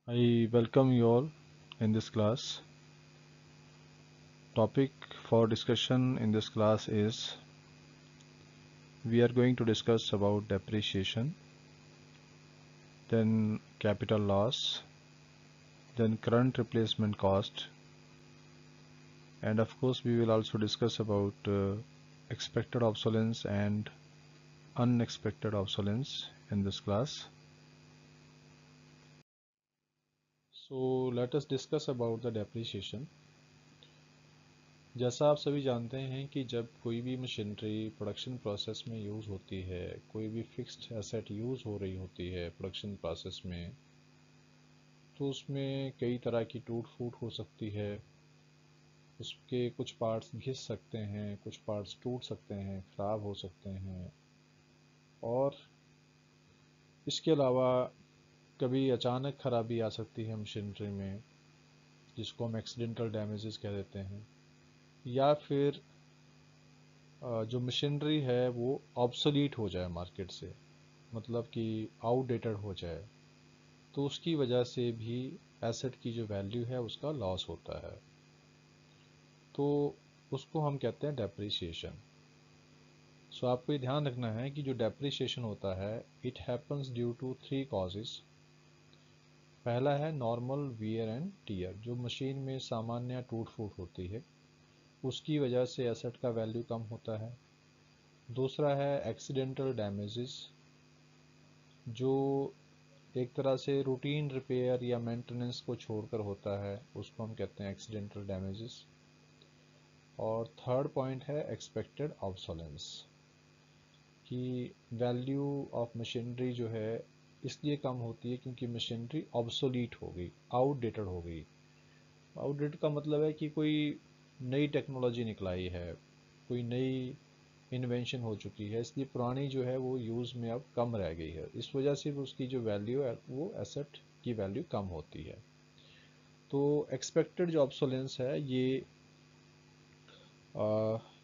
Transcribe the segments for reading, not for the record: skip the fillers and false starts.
I welcome you all in this class. Topic for discussion in this class is we are going to discuss about depreciation, then capital loss, then current replacement cost, and of course we will also discuss about expected obsolescence and unexpected obsolescence in this class. So let us discuss about the depreciation. जैसा आप सभी जानते हैं कि जब कोई भी machinery production process में यूज़ होती है, कोई भी फिक्स्ड एसेट यूज़ हो रही होती है प्रोडक्शन प्रोसेस में, तो उसमें कई तरह की टूट फूट हो सकती है। उसके कुछ पार्ट्स घिस सकते हैं, कुछ पार्ट्स टूट सकते हैं, ख़राब हो सकते हैं। और इसके अलावा कभी अचानक ख़राबी आ सकती है मशीनरी में, जिसको हम एक्सीडेंटल डैमेजेस कह देते हैं। या फिर जो मशीनरी है वो ऑब्सोलीट हो जाए मार्केट से, मतलब कि आउटडेटेड हो जाए, तो उसकी वजह से भी एसेट की जो वैल्यू है उसका लॉस होता है। तो उसको हम कहते हैं डेप्रिसिएशन। सो आपको ये ध्यान रखना है कि जो डेप्रिसिएशन होता है it happens due to 3 causes. पहला है नॉर्मल वियर एंड टीयर, जो मशीन में सामान्य टूट फूट होती है, उसकी वजह से एसेट का वैल्यू कम होता है। दूसरा है एक्सीडेंटल डैमेजेस, जो एक तरह से रूटीन रिपेयर या मेंटेनेंस को छोड़कर होता है, उसको हम कहते हैं एक्सीडेंटल डैमेजेस। और थर्ड पॉइंट है एक्सपेक्टेड ऑब्सोलेंस, कि वैल्यू ऑफ मशीनरी जो है इसलिए कम होती है क्योंकि मशीनरी ऑब्सोलीट हो गई, आउटडेटेड हो गई। आउटडेटेड का मतलब है कि कोई नई टेक्नोलॉजी निकलाई है, कोई नई इन्वेंशन हो चुकी है, इसलिए पुरानी जो है वो यूज़ में अब कम रह गई है। इस वजह से उसकी जो वैल्यू है वो एसेट की वैल्यू कम होती है। तो एक्सपेक्टेड जो ऑब्सोलेंस है ये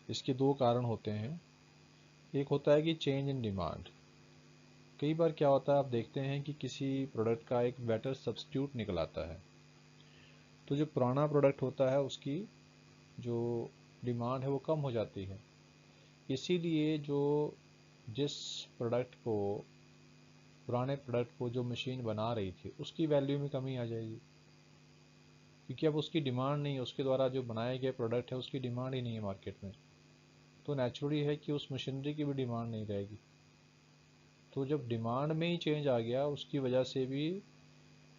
इसके दो कारण होते हैं। एक होता है कि चेंज इन डिमांड। कई बार क्या होता है, आप देखते हैं कि किसी प्रोडक्ट का एक बेटर सब्स्टिट्यूट निकल आता है, तो जो पुराना प्रोडक्ट होता है उसकी जो डिमांड है वो कम हो जाती है। इसीलिए जो जिस प्रोडक्ट को पुराने प्रोडक्ट को जो मशीन बना रही थी उसकी वैल्यू में कमी आ जाएगी, क्योंकि अब उसकी डिमांड नहीं है, उसके द्वारा जो बनाए गए प्रोडक्ट है उसकी डिमांड ही नहीं है मार्केट में। तो नेचुरली है कि उस मशीनरी की भी डिमांड नहीं रहेगी। तो जब डिमांड में ही चेंज आ गया, उसकी वजह से भी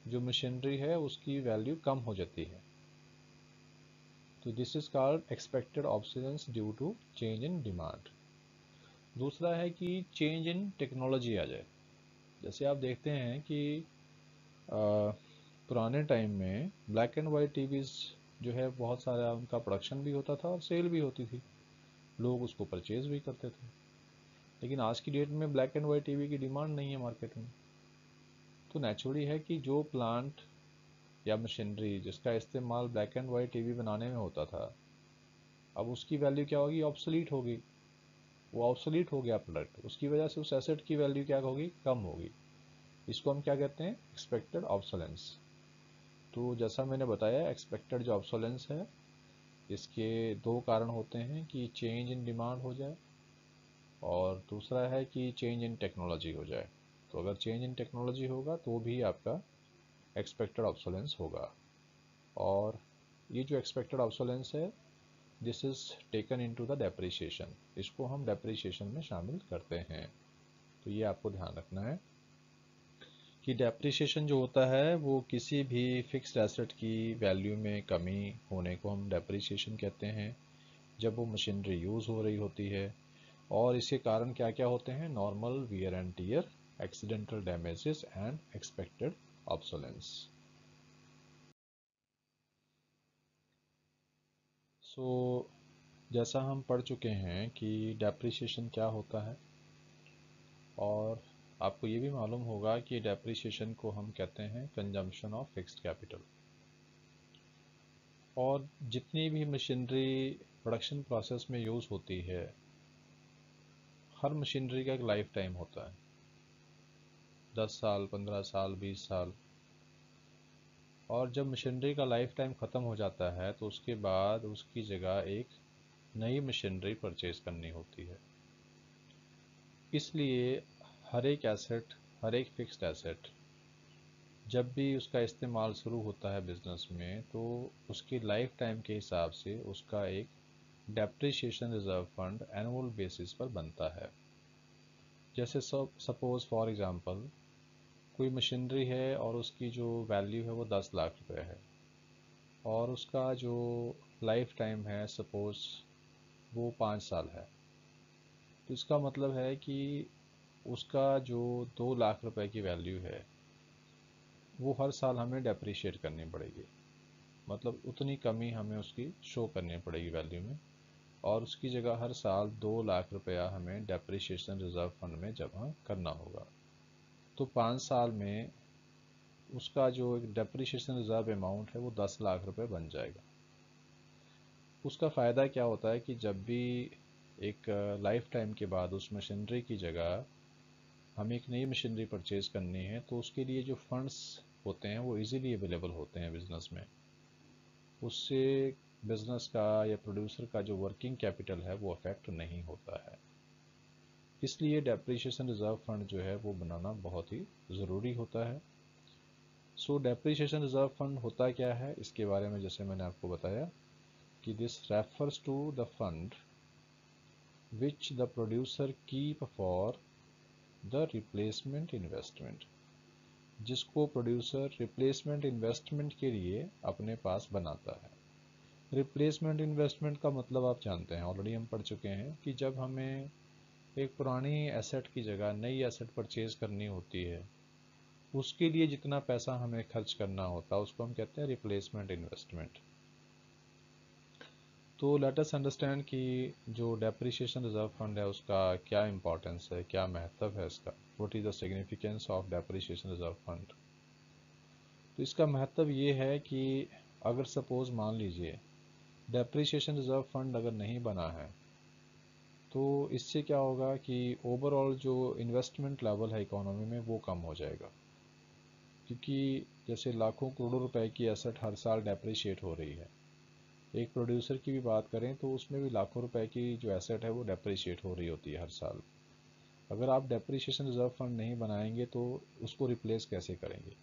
जो मशीनरी है उसकी वैल्यू कम हो जाती है। तो this is called expected obsolescence due to change in demand. दूसरा है कि चेंज इन टेक्नोलॉजी आ जाए। जैसे आप देखते हैं कि पुराने टाइम में ब्लैक एंड वाइट टीवीज़ जो है बहुत सारा उनका प्रोडक्शन भी होता था और सेल भी होती थी, लोग उसको परचेज़ भी करते थे। लेकिन आज की डेट में ब्लैक एंड वाइट टीवी की डिमांड नहीं है मार्केट में। तो नेचुरली है कि जो प्लांट या मशीनरी जिसका इस्तेमाल ब्लैक एंड वाइट टीवी बनाने में होता था, अब उसकी वैल्यू क्या होगी, ऑब्सोलीट होगी। वो ऑब्सोलीट हो गया प्रोडक्ट, उसकी वजह से उस एसेट की वैल्यू क्या होगी, कम होगी। इसको हम क्या कहते हैं, एक्सपेक्टेड ऑब्सोलेंस। तो जैसा मैंने बताया, एक्सपेक्टेड जो ऑब्सोलेंस है इसके दो कारण होते हैं कि चेंज इन डिमांड हो जाए, और दूसरा है कि चेंज इन टेक्नोलॉजी हो जाए। तो अगर चेंज इन टेक्नोलॉजी होगा तो भी आपका एक्सपेक्टेड ऑब्सोलेंस होगा। और ये जो एक्सपेक्टेड ऑब्सोलेंस है this is taken into the depreciation, इसको हम डेप्रिसिएशन में शामिल करते हैं। तो ये आपको ध्यान रखना है कि डेप्रिसिएशन जो होता है वो किसी भी फिक्स्ड एसेट की वैल्यू में कमी होने को हम डेप्रिसिएशन कहते हैं, जब वो मशीनरी यूज़ हो रही होती है। और इसके कारण क्या क्या होते हैं, normal wear and tear, accidental damages and expected obsolescence. So जैसा हम पढ़ चुके हैं कि डेप्रिसिएशन क्या होता है, और आपको ये भी मालूम होगा कि डेप्रिसिएशन को हम कहते हैं कंजम्पशन ऑफ फिक्स्ड कैपिटल। और जितनी भी मशीनरी प्रोडक्शन प्रोसेस में यूज़ होती है, हर मशीनरी का एक लाइफ टाइम होता है, 10 साल, 15 साल, 20 साल। और जब मशीनरी का लाइफ टाइम ख़त्म हो जाता है तो उसके बाद उसकी जगह एक नई मशीनरी परचेज़ करनी होती है। इसलिए हर एक एसेट, हर एक फिक्स्ड एसेट जब भी उसका इस्तेमाल शुरू होता है बिजनेस में, तो उसकी लाइफ टाइम के हिसाब से उसका एक depreciation reserve fund annual basis पर बनता है। जैसे सपोज फॉर एग्जांपल कोई मशीनरी है और उसकी जो वैल्यू है वो 10 लाख रुपए है, और उसका जो लाइफ टाइम है सपोज वो 5 साल है। तो इसका मतलब है कि उसका जो 2 लाख रुपए की वैल्यू है वो हर साल हमें डेप्रिशिएट करनी पड़ेगी, मतलब उतनी कमी हमें उसकी शो करनी पड़ेगी वैल्यू में, और उसकी जगह हर साल 2 लाख रुपया हमें डेप्रिशिएशन रिजर्व फंड में जमा करना होगा। तो 5 साल में उसका जो एक डेप्रिशिएशन रिजर्व अमाउंट है वो 10 लाख रुपए बन जाएगा। उसका फ़ायदा क्या होता है कि जब भी एक लाइफ टाइम के बाद उस मशीनरी की जगह हमें एक नई मशीनरी परचेज़ करनी है, तो उसके लिए जो फंड्स होते हैं वो इजीली अवेलेबल होते हैं बिज़नेस में। उससे बिज़नेस का या प्रोड्यूसर का जो वर्किंग कैपिटल है वो अफेक्ट नहीं होता है। इसलिए डेप्रिसिएशन रिजर्व फंड जो है वो बनाना बहुत ही ज़रूरी होता है। सो डेप्रिसिएशन रिजर्व फंड होता क्या है, इसके बारे में जैसे मैंने आपको बताया कि this refers to the fund which the producer keep for the replacement investment, जिसको प्रोड्यूसर रिप्लेसमेंट इन्वेस्टमेंट के लिए अपने पास बनाता है। रिप्लेसमेंट इन्वेस्टमेंट का मतलब आप जानते हैं, ऑलरेडी हम पढ़ चुके हैं कि जब हमें एक पुरानी एसेट की जगह नई एसेट परचेज करनी होती है, उसके लिए जितना पैसा हमें खर्च करना होता है उसको हम कहते हैं रिप्लेसमेंट इन्वेस्टमेंट। तो लेट अस अंडरस्टैंड कि जो डेप्रिसिएशन रिजर्व फंड है उसका क्या इंपॉर्टेंस है, क्या महत्व है इसका, what is the significance of depreciation reserve fund. तो इसका महत्व ये है कि अगर सपोज मान लीजिए डेप्रिसिएशन रिजर्व फंड अगर नहीं बना है, तो इससे क्या होगा कि ओवरऑल जो इन्वेस्टमेंट लेवल है इकोनॉमी में वो कम हो जाएगा। क्योंकि जैसे लाखों करोड़ों रुपए की एसेट हर साल डेप्रिशिएट हो रही है, एक प्रोड्यूसर की भी बात करें तो उसमें भी लाखों रुपए की जो एसेट है वो डेप्रिशिएट हो रही होती है हर साल। अगर आप डेप्रिसिएशन रिजर्व फंड नहीं बनाएंगे तो उसको रिप्लेस कैसे करेंगे।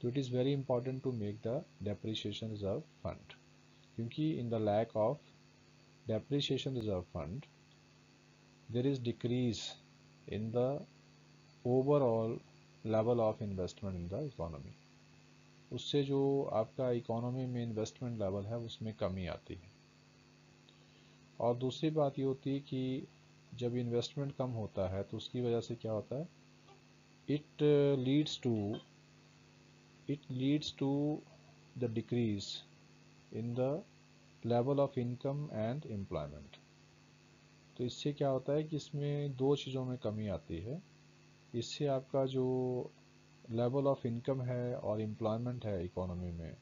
तो it is very important to make the depreciation reserve fund, क्योंकि in the lack of depreciation reserve fund there is decrease in the overall level of investment in the economy। उससे जो आपका इकोनॉमी में investment level है उसमें कमी आती है। और दूसरी बात ये होती है कि जब इन्वेस्टमेंट कम होता है तो उसकी वजह से क्या होता है, it leads to the decrease in the level of income and employment. तो इससे क्या होता है कि इसमें दो चीज़ों में कमी आती है। इससे आपका जो लेवल ऑफ इनकम है और एम्प्लॉयमेंट है इकोनॉमी में,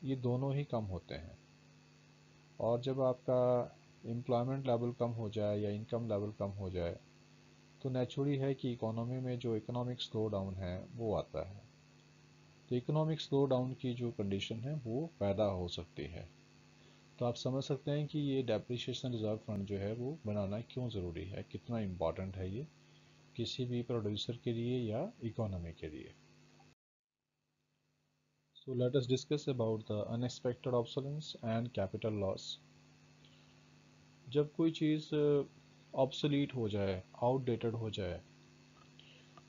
ये दोनों ही कम होते हैं। और जब आपका एम्प्लॉयमेंट लेवल कम हो जाए या इनकम लेवल कम हो जाए तो नेचुरली है कि इकोनॉमी में जो इकोनॉमिक स्लो डाउन है वो आता है। तो इकोनॉमिक स्लो डाउन की जो कंडीशन है वो पैदा हो सकती है। तो आप समझ सकते हैं कि ये डेप्रिसिएशन रिजर्व फंड जो है वो बनाना क्यों ज़रूरी है, कितना इम्पॉर्टेंट है ये किसी भी प्रोड्यूसर के लिए या इकोनॉमी के लिए। So let us discuss about the unexpected obsolescence and capital loss। जब कोई चीज़ ऑब्सोलीट हो जाए, आउटडेटेड हो जाए,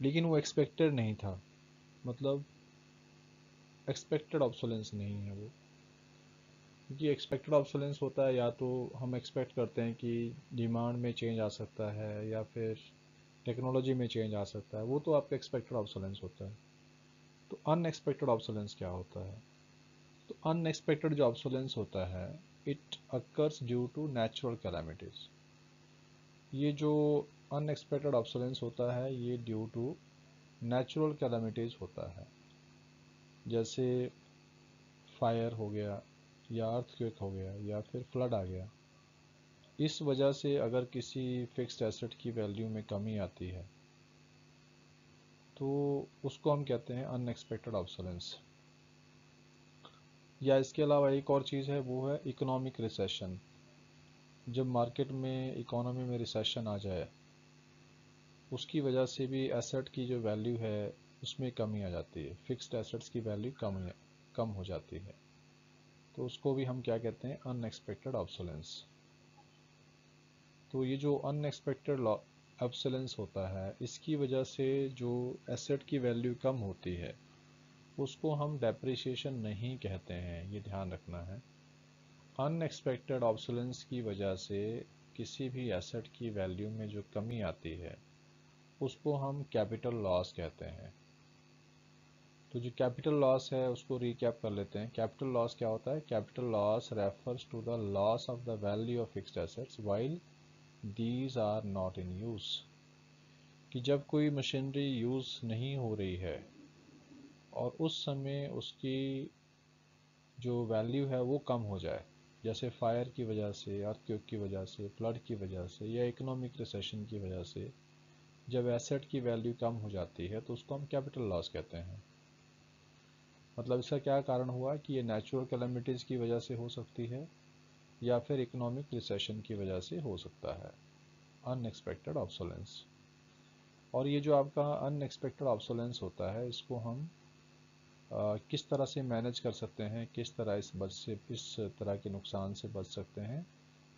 लेकिन वो एक्सपेक्टेड नहीं था, मतलब एक्सपेक्टेड ऑब्सोलेंस नहीं है वो। क्योंकि एक्सपेक्टेड ऑब्सोलेंस होता है या तो हम एक्सपेक्ट करते हैं कि डिमांड में चेंज आ सकता है या फिर टेक्नोलॉजी में चेंज आ सकता है, वो तो आपका एक्सपेक्टेड ऑब्सोलेंस होता है। तो अनएक्सपेक्टेड ऑब्सोलेंस क्या होता है, तो अनएक्सपेक्टेड जो ऑब्सोलेंस होता है it occurs due to natural calamities. ये जो अनएक्सपेक्टेड ऑब्सोलेंस होता है ये ड्यू टू नेचुरल कैलामिटीज़ होता है, जैसे फायर हो गया या अर्थक्वेक हो गया या फिर फ्लड आ गया। इस वजह से अगर किसी फिक्स्ड एसेट की वैल्यू में कमी आती है तो उसको हम कहते हैं अनएक्सपेक्टेड ऑब्सोलेंस। या इसके अलावा एक और चीज़ है, वो है इकोनॉमिक रिसेशन। जब मार्केट में इकोनॉमी में रिसेशन आ जाए, उसकी वजह से भी एसेट की जो वैल्यू है उसमें कमी आ जाती है, फिक्स्ड एसेट्स की वैल्यू कम हो जाती है। तो उसको भी हम क्या कहते हैं, अनएक्सपेक्टेड ऑब्सोलेंस। तो ये जो अनएक्सपेक्टेड ऑब्सोलेंस होता है, इसकी वजह से जो एसेट की वैल्यू कम होती है उसको हम डेप्रिसिएशन नहीं कहते हैं, ये ध्यान रखना है। अनएक्सपेक्टेड ऑब्सोलेंस की वजह से किसी भी एसेट की वैल्यू में जो कमी आती है उसको हम कैपिटल लॉस कहते हैं। तो जो कैपिटल लॉस है उसको रिकैप कर लेते हैं। कैपिटल लॉस क्या होता है? Capital loss refers to the loss of the value of fixed assets while these are not in use. कि जब कोई मशीनरी यूज नहीं हो रही है और उस समय उसकी जो वैल्यू है वो कम हो जाए, जैसे फायर की वजह से, अर्थक्वेक की वजह से, फ्लड की वजह से, या इकोनॉमिक रिसेशन की वजह से जब एसेट की वैल्यू कम हो जाती है तो उसको हम कैपिटल लॉस कहते हैं। मतलब इसका क्या कारण हुआ कि ये नेचुरल कैलेमिटीज़ की वजह से हो सकती है या फिर इकोनॉमिक रिसेशन की वजह से हो सकता है, अनएक्सपेक्टेड ऑब्सोलेंस। और ये जो आपका अनएक्सपेक्टेड ऑब्सोलेंस होता है, इसको हम किस तरह से मैनेज कर सकते हैं, किस तरह इस तरह के नुकसान से बच सकते हैं?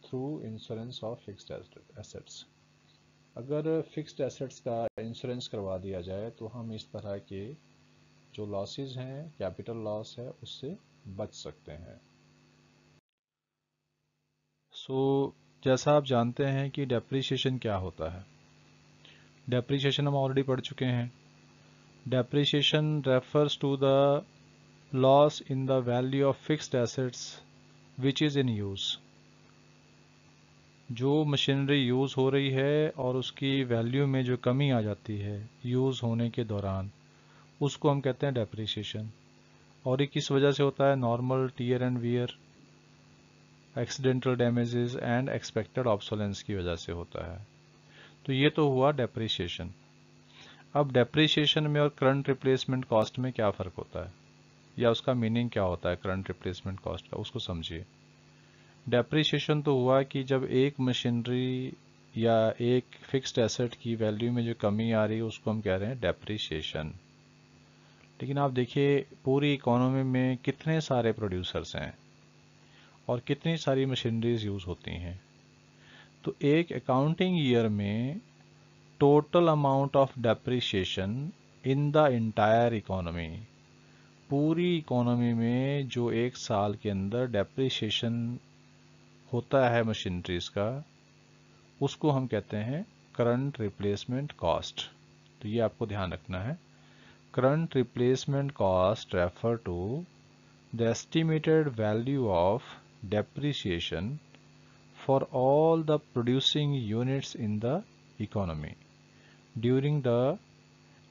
Through insurance of fixed assets. अगर फिक्स्ड एसेट्स का इंश्योरेंस करवा दिया जाए तो हम इस तरह के जो लॉसेस हैं, कैपिटल लॉस है, उससे बच सकते हैं। जैसा आप जानते हैं कि डेप्रिसिएशन क्या होता है। डेप्रिसिएशन हम ऑलरेडी पढ़ चुके हैं। Depreciation refers to the loss in the value of fixed assets which is in use. जो मशीनरी यूज़ हो रही है और उसकी वैल्यू में जो कमी आ जाती है यूज़ होने के दौरान, उसको हम कहते हैं डेप्रिसिएशन। और ये किस वजह से होता है? Normal tear and wear, accidental damages and expected obsolescence की वजह से होता है। तो ये तो हुआ डेप्रिसिएशन। अब डेप्रिसिएशन में और करंट रिप्लेसमेंट कॉस्ट में क्या फ़र्क होता है, या उसका मीनिंग क्या होता है करंट रिप्लेसमेंट कॉस्ट का, उसको समझिए। डेप्रिसिएशन तो हुआ कि जब एक मशीनरी या एक फिक्स्ड एसेट की वैल्यू में जो कमी आ रही है उसको हम कह रहे हैं डेप्रिसिएशन। लेकिन आप देखिए पूरी इकोनॉमी में कितने सारे प्रोड्यूसर्स हैं और कितनी सारी मशीनरीज यूज़ होती हैं। तो एक अकाउंटिंग ईयर में total amount of depreciation in the entire economy, पूरी इकोनॉमी में जो एक साल के अंदर डेप्रिसिएशन होता है मशीनरीज का, उसको हम कहते हैं करंट रिप्लेसमेंट कॉस्ट। तो ये आपको ध्यान रखना है। Current replacement cost refer to the estimated value of depreciation for all the producing units in the economy during the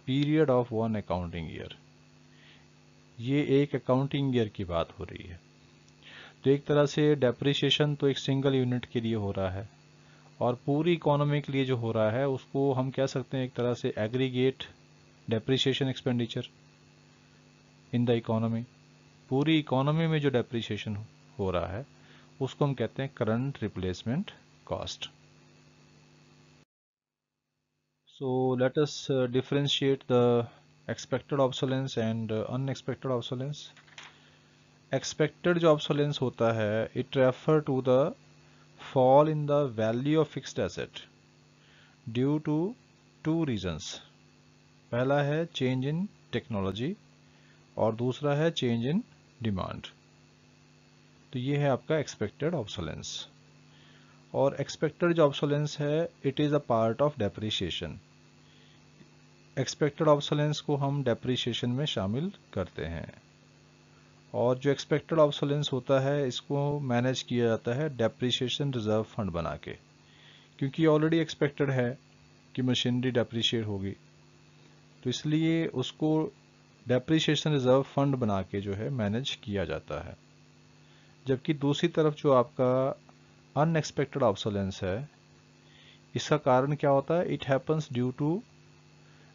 period of one accounting year। ये एक अकाउंटिंग ईयर की बात हो रही है। तो एक तरह से डेप्रिसिएशन तो एक सिंगल यूनिट के लिए हो रहा है और पूरी इकोनॉमी के लिए जो हो रहा है उसको हम कह सकते हैं एक तरह से aggregate depreciation expenditure in the economy. पूरी इकोनॉमी में जो डेप्रिसिएशन हो रहा है उसको हम कहते हैं current replacement cost. So let us differentiate the expected obsolescence and unexpected obsolescence। Expected जो obsolescence होता है, it refer to the fall in the value of fixed asset due to two reasons। पहला है change in technology और दूसरा है change in demand। तो ये है आपका expected obsolescence। और expected जो obsolescence है, it is a part of depreciation। Expected obsolescence को हम डेप्रिसिएशन में शामिल करते हैं। और जो एक्सपेक्टेड ऑब्सोलेंस होता है इसको मैनेज किया जाता है डेप्रिसिएशन रिजर्व फंड बना के, क्योंकि ऑलरेडी एक्सपेक्टेड है कि मशीनरी डेप्रिशिएट होगी, तो इसलिए उसको डेप्रिसिएशन रिजर्व फंड बना के जो है मैनेज किया जाता है। जबकि दूसरी तरफ जो आपका अनएक्सपेक्टेड ऑब्सोलेंस है, इसका कारण क्या होता है? It happens due to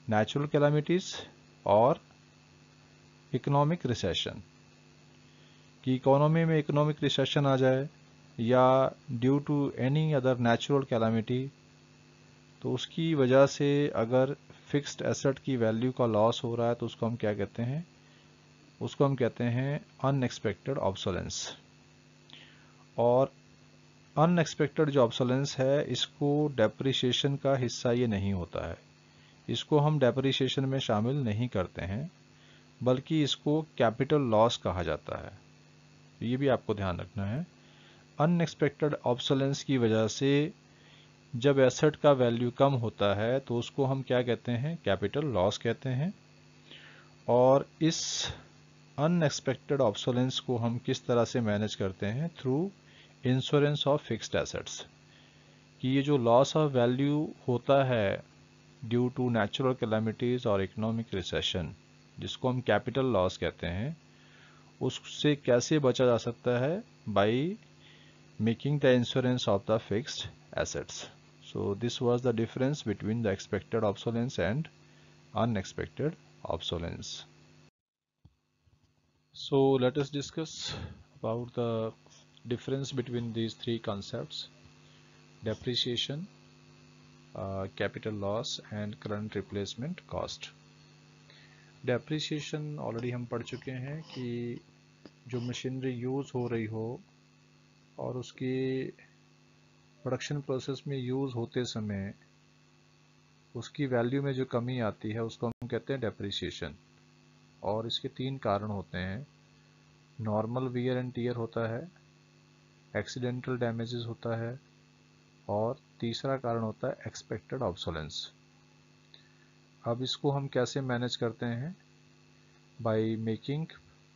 natural calamities और इकोनॉमिक रिसेशन। कि इकोनॉमी में इकोनॉमिक रिसेशन आ जाए या due to any other natural calamity, तो उसकी वजह से अगर फिक्स्ड एसेट की वैल्यू का लॉस हो रहा है तो उसको हम क्या कहते हैं, उसको हम कहते हैं अनएक्सपेक्टेड ऑब्सोलेंस। और अनएक्सपेक्टेड जो ऑब्सोलेंस है, इसको डेप्रिसिएशन का हिस्सा ये नहीं होता है, इसको हम डेप्रिसिएशन में शामिल नहीं करते हैं, बल्कि इसको कैपिटल लॉस कहा जाता है। ये भी आपको ध्यान रखना है। अनएक्सपेक्टेड ऑब्सोलेंस की वजह से जब एसेट का वैल्यू कम होता है तो उसको हम क्या कहते हैं, कैपिटल लॉस कहते हैं। और इस अनएक्सपेक्टेड ऑब्सोलेंस को हम किस तरह से मैनेज करते हैं, through insurance of fixed assets. कि ये जो लॉस ऑफ वैल्यू होता है ड्यू टू नेचुरल कैलामिटीज और इकोनॉमिक रिसेशन, जिसको हम कैपिटल लॉस कहते हैं, उससे कैसे बचा जा सकता है, by making the insurance of the fixed assets. So this was the difference between the expected obsolescence and unexpected obsolescence. So let us discuss about the difference between these three concepts: depreciation, capital loss and current replacement cost. Depreciation already हम पढ़ चुके हैं कि जो machinery use हो रही हो और उसकी प्रोडक्शन प्रोसेस में यूज़ होते समय उसकी वैल्यू में जो कमी आती है उसको हम कहते हैं डेप्रिसिएशन। और इसके तीन कारण होते हैं: नॉर्मल वियर एंड टीयर होता है, एक्सीडेंटल डैमेजेस होता है, और तीसरा कारण होता है एक्सपेक्टेड ऑब्सोलेंस। अब इसको हम कैसे मैनेज करते हैं, by making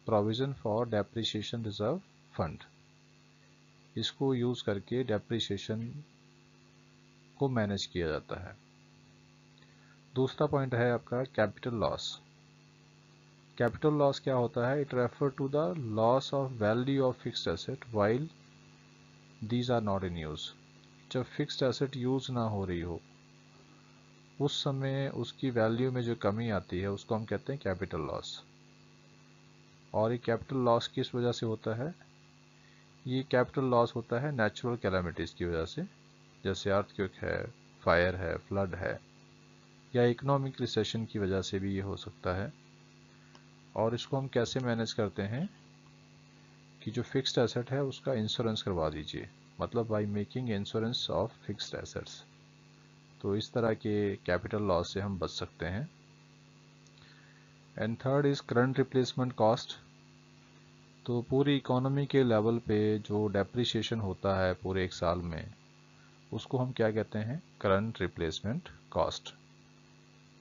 provision for depreciation reserve fund. इसको यूज़ करके डेप्रिसिएशन को मैनेज किया जाता है। दूसरा पॉइंट है आपका कैपिटल लॉस। कैपिटल लॉस क्या होता है, it refer to the loss of value of fixed asset while these are not in use. जब फिक्स्ड एसेट यूज ना हो रही हो उस समय उसकी वैल्यू में जो कमी आती है उसको हम कहते हैं कैपिटल लॉस। और ये कैपिटल लॉस किस वजह से होता है, ये कैपिटल लॉस होता है नेचुरल कैलामिटीज़ की वजह से, जैसे अर्थक्वेक है, फायर है, फ्लड है, या इकोनॉमिक रिसेशन की वजह से भी ये हो सकता है। और इसको हम कैसे मैनेज करते हैं कि जो फिक्स्ड एसेट है उसका इंश्योरेंस करवा दीजिए, मतलब by making insurance of fixed assets. तो इस तरह के कैपिटल लॉस से हम बच सकते हैं। And third is current replacement cost. तो पूरी इकोनॉमी के लेवल पे जो डेप्रिसिएशन होता है पूरे एक साल में, उसको हम क्या कहते हैं, करंट रिप्लेसमेंट कॉस्ट।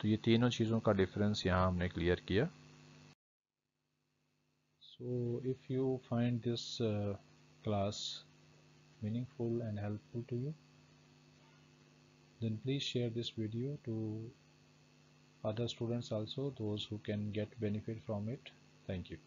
तो ये तीनों चीज़ों का डिफरेंस यहाँ हमने क्लियर किया। So if you find this class meaningful and helpful to you, then please share this video to other students also, those who can get benefit from it. Thank you.